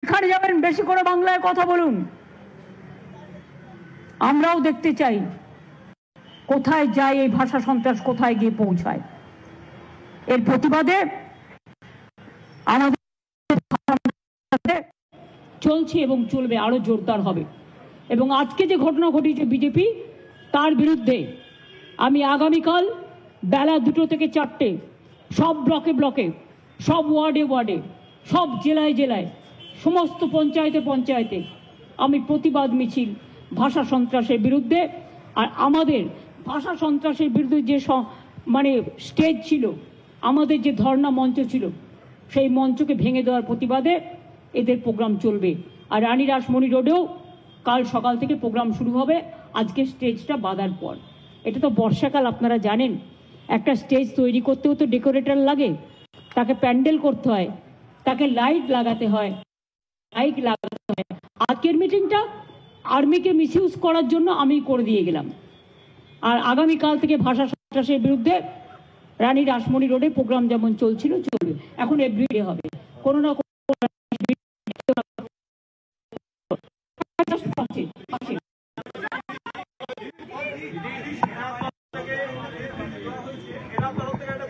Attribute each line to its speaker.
Speaker 1: এখানে যাবেন, বেশি করে বাংলায় কথা বলুন। আমরাও দেখতে চাই কোথায় যায় এই ভাষা সন্ত্রাস, কোথায় গিয়ে পৌঁছায়। এর প্রতিবাদে আমাদের চলছে এবং চলবে, আরো জোরদার হবে। এবং আজকে যে ঘটনা ঘটিয়েছে বিজেপি, তার বিরুদ্ধে আমি আগামীকাল বেলা 2টো থেকে 4টে সব ব্লকে ব্লকে, সব ওয়ার্ডে ওয়ার্ডে, সব জেলায় জেলায়, সমস্ত পঞ্চায়েতে পঞ্চায়েতে আমি প্রতিবাদ মিছিল ভাষা সন্ত্রাসের বিরুদ্ধে। আর আমাদের ভাষা সন্ত্রাসের বিরুদ্ধে যে মানে স্টেজ ছিল, আমাদের যে ধর্ণা মঞ্চ ছিল, সেই মঞ্চকে ভেঙে দেওয়ার প্রতিবাদে এদের প্রোগ্রাম চলবে। আর রানী রাসমণি রোডেও কাল সকাল থেকে প্রোগ্রাম শুরু হবে, আজকে স্টেজটা বাঁধার পর। এটা তো বর্ষাকাল, আপনারা জানেন, একটা স্টেজ তৈরি করতেও তো ডেকোরেটর লাগে, তাকে প্যান্ডেল করতে হয়, তাকে লাইট লাগাতে হয়, মাইক লাগাতে হয়। আজকের মিটিংটা আর্মিকে মিসইউজ করার জন্য আমি করে দিয়ে গেলাম। আর আগামীকাল থেকে ভাষা সন্ত্রাসের বিরুদ্ধে রানী রাসমণি রোডে প্রোগ্রাম যেমন চলছিল চলবে, এখন এভরিডে হবে কোনো না